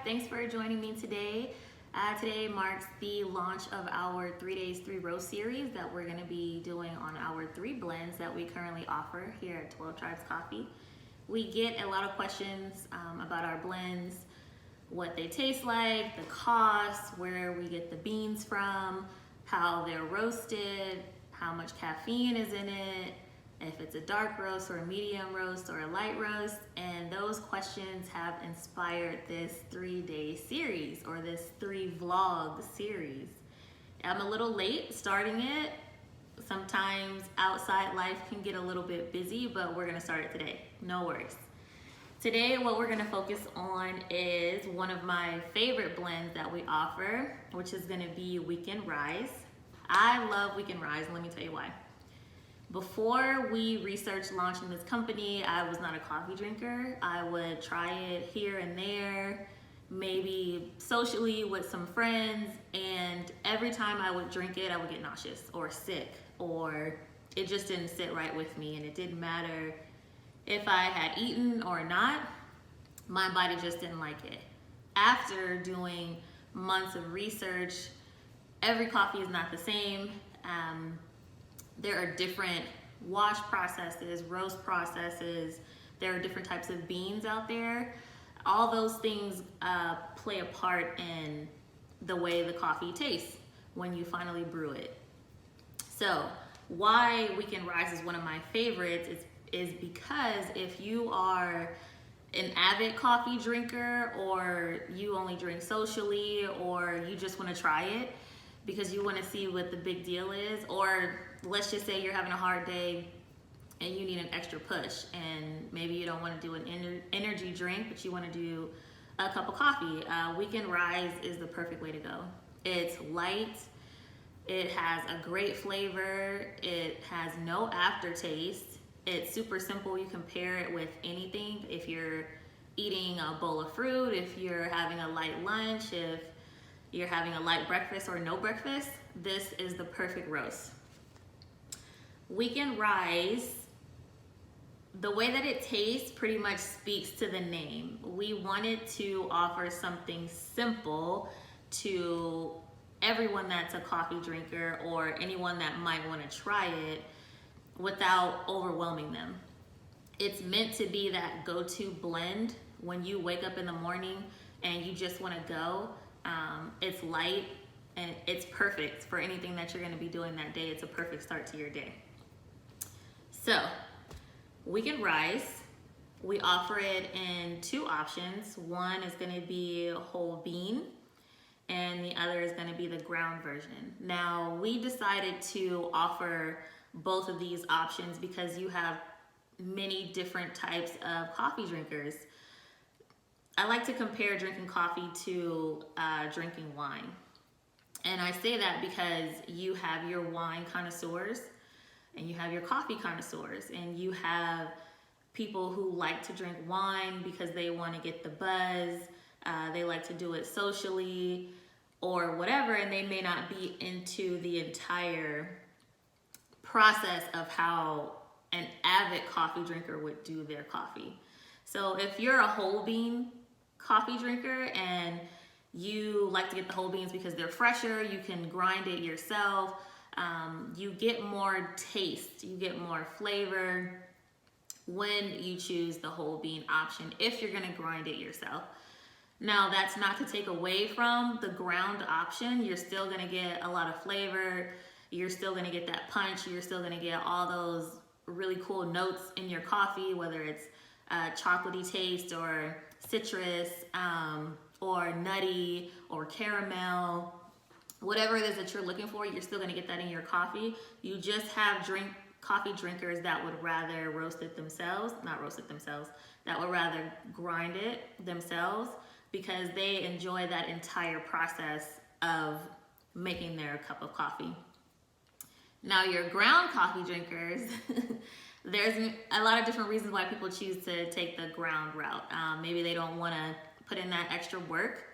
Thanks for joining me today. Today marks the launch of our 3 Days 3 Roast series that we're going to be doing on our 3 blends that we currently offer here at 12 Tribes Coffee. We get a lot of questions about our blends, what they taste like, the cost, where we get the beans from, how they're roasted, how much caffeine is in it, if it's a dark roast or a medium roast or a light roast, and those questions have inspired this 3-day series or this 3-vlog series. I'm a little late starting it. Sometimes outside life can get a little bit busy, but we're gonna start it today, no worries. Today, what we're gonna focus on is one of my favorite blends that we offer, which is gonna be Weekend Rise. I love Weekend Rise, and let me tell you why. Before we researched launching this company, I was not a coffee drinker. I would try it here and there, maybe socially with some friends, and every time I would drink it, I would get nauseous or sick, or it just didn't sit right with me, and it didn't matter if I had eaten or not, my body just didn't like it. After doing months of research, every coffee is not the same. There are different wash processes, roast processes. There are different types of beans out there. All those things play a part in the way the coffee tastes when you finally brew it. So why Weekend Rise is one of my favorites is because if you are an avid coffee drinker, or you only drink socially, or you just want to try it because you want to see what the big deal is, or let's just say you're having a hard day and you need an extra push, and maybe you don't want to do an energy drink, but you want to do a cup of coffee. Weekend Rise is the perfect way to go. It's light, it has a great flavor, it has no aftertaste, it's super simple. You can pair it with anything. If you're eating a bowl of fruit, if you're having a light lunch, if you're having a light breakfast or no breakfast, this is the perfect roast. Weekend Rise, the way that it tastes pretty much speaks to the name. We wanted to offer something simple to everyone that's a coffee drinker or anyone that might want to try it without overwhelming them. It's meant to be that go-to blend when you wake up in the morning and you just want to go. It's light and it's perfect for anything that you're going to be doing that day. It's a perfect start to your day. So, Weekend Rise, we offer it in 2 options. One is going to be whole bean, and the other is going to be the ground version. Now, we decided to offer both of these options because you have many different types of coffee drinkers. I like to compare drinking coffee to drinking wine. And I say that because you have your wine connoisseurs and you have your coffee connoisseurs, and you have people who like to drink wine because they want to get the buzz, they like to do it socially or whatever, and they may not be into the entire process of how an avid coffee drinker would do their coffee. So if you're a whole bean coffee drinker and you like to get the whole beans because they're fresher, you can grind it yourself, you get more taste, you get more flavor when you choose the whole bean option if you're gonna grind it yourself. Now, that's not to take away from the ground option. You're still gonna get a lot of flavor, you're still gonna get that punch, you're still gonna get all those really cool notes in your coffee, whether it's chocolatey taste or citrus or nutty or caramel. Whatever it is that you're looking for, you're still gonna get that in your coffee. You just have coffee drinkers that would rather that would rather grind it themselves because they enjoy that entire process of making their cup of coffee. Now, your ground coffee drinkers, there's a lot of different reasons why people choose to take the ground route. Maybe they don't want to put in that extra work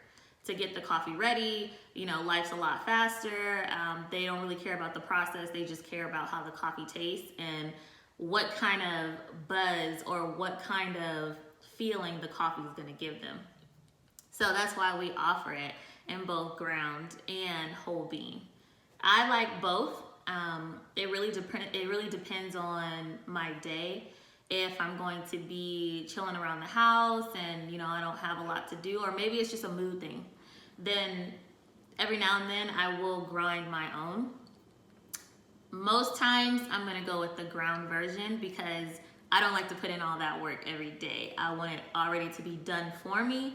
to get the coffee ready. You know, life's a lot faster. They don't really care about the process. They just care about how the coffee tastes and what kind of buzz or what kind of feeling the coffee is going to give them. So So that's why we offer it in both ground and whole bean. I like both. It really depends on my day. If I'm going to be chilling around the house and I don't have a lot to do, or maybe it's just a mood thing, then every now and then I will grind my own. Most times I'm gonna go with the ground version because I don't like to put in all that work every day. I want it already to be done for me,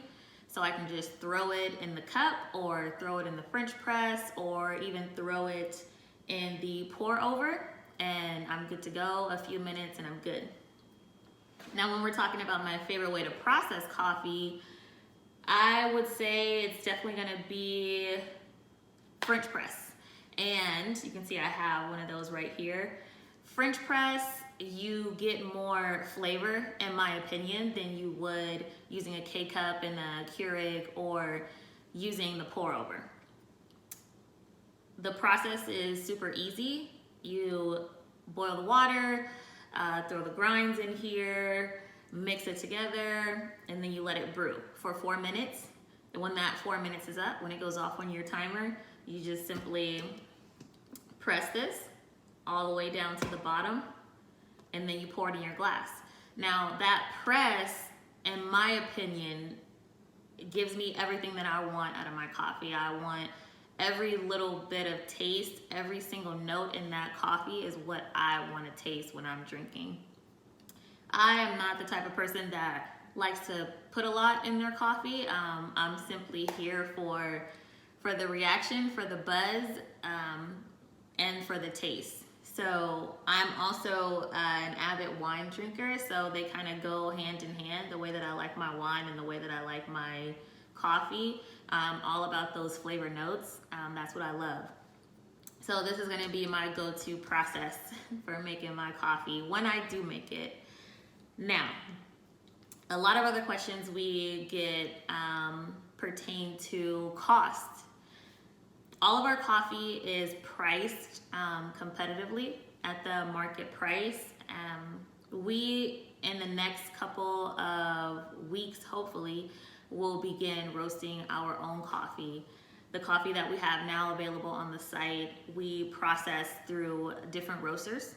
so I can just throw it in the cup or throw it in the French press or even throw it in the pour over, and I'm good to go. A few minutes and I'm good. Now, when we're talking about my favorite way to process coffee, I would say it's definitely gonna be French press. And you can see I have one of those right here. French press, you get more flavor, in my opinion, than you would using a K-cup and a Keurig or using the pour over. The process is super easy. You boil the water, throw the grinds in here, mix it together, and then you let it brew for 4 minutes. And when that 4 minutes is up, when it goes off on your timer, you just simply press this all the way down to the bottom, and then you pour it in your glass. Now that press, in my opinion, gives me everything that I want out of my coffee. I want every little bit of taste, every single note in that coffee is what I want to taste when I'm drinking. I am not the type of person that likes to put a lot in their coffee. I'm simply here for the reaction, for the buzz, and for the taste. So I'm also an avid wine drinker, so they kind of go hand in hand, the way that I like my wine and the way that I like my coffee. All about those flavor notes. That's what I love. So this is gonna be my go-to process for making my coffee when I do make it. Now, a lot of other questions we get pertain to cost. All of our coffee is priced competitively at the market price. We, in the next couple of weeks, hopefully, will begin roasting our own coffee. The coffee that we have now available on the site, we process through different roasters,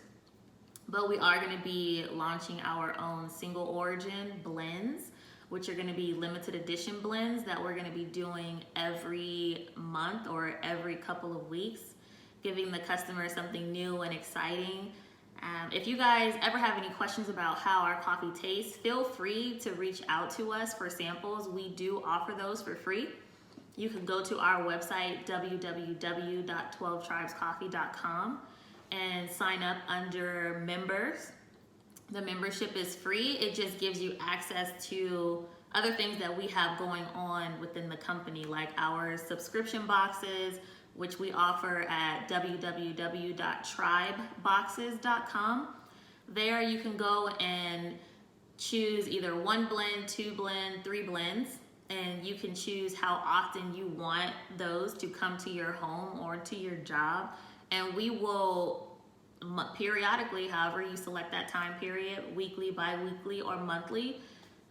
but we are going to be launching our own single origin blends, which are going to be limited edition blends that we're going to be doing every month or every couple of weeks, giving the customer something new and exciting. If you guys ever have any questions about how our coffee tastes, feel free to reach out to us for samples. We do offer those for free. You can go to our website, www.12tribescoffee.com, and sign up under members. The membership is free. It just gives you access to other things that we have going on within the company, like our subscription boxes, which we offer at www.tribeboxes.com. There you can go and choose either 1 blend, 2 blend, 3 blends, and you can choose how often you want those to come to your home or to your job. And we will periodically, however you select that time period, weekly, bi-weekly, or monthly,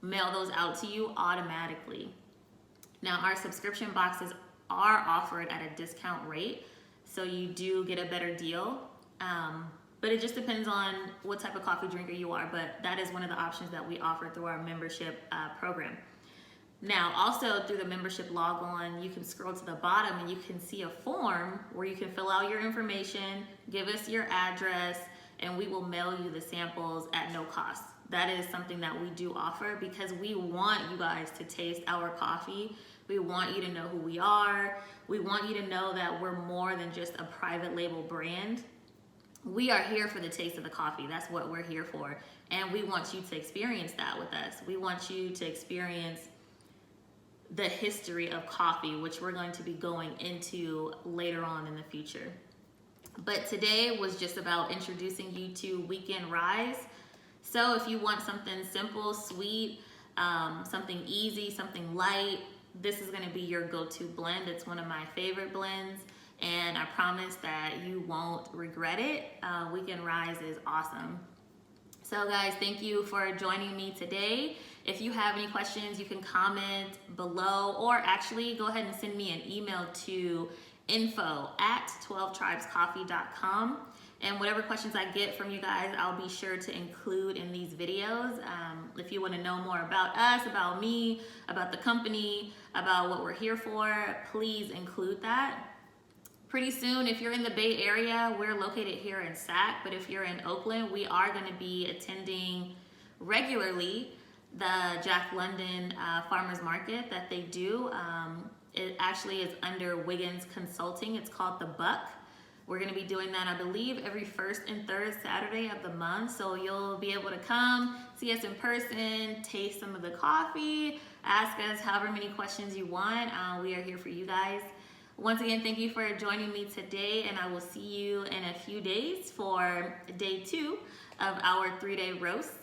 mail those out to you automatically. Now, our subscription boxes are offered at a discount rate, so you do get a better deal. But it just depends on what type of coffee drinker you are, but that is one of the options that we offer through our membership program. Now, also through the membership log on, you can scroll to the bottom and you can see a form where you can fill out your information, give us your address, and we will mail you the samples at no cost. That is something that we do offer because we want you guys to taste our coffee. We want you to know who we are. We want you to know that we're more than just a private label brand. We are here for the taste of the coffee. That's what we're here for. And we want you to experience that with us. We want you to experience the history of coffee, which we're going to be going into later on in the future. But today was just about introducing you to Weekend Rise. So if you want something simple, sweet, something easy, something light, this is gonna be your go-to blend. It's one of my favorite blends, and I promise that you won't regret it. Weekend Rise is awesome. So guys, thank you for joining me today. If you have any questions, you can comment below, or actually go ahead and send me an email to info@12tribescoffee.com. And whatever questions I get from you guys, I'll be sure to include in these videos. If you want to know more about us, about me, about the company, about what we're here for, please include that. Pretty soon, if you're in the Bay Area, we're located here in SAC, but if you're in Oakland, we are going to be attending regularly the Jack London Farmers Market that they do. It actually is under Wiggins Consulting. It's called The Buck. We're going to be doing that, I believe, every first and third Saturday of the month. So you'll be able to come, see us in person, taste some of the coffee, ask us however many questions you want. We are here for you guys. Once again, thank you for joining me today, and I will see you in a few days for day 2 of our 3-day roast,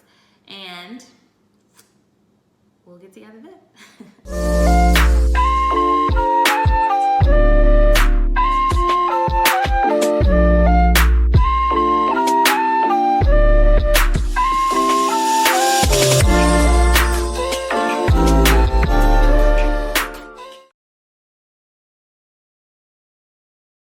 and we'll get together then.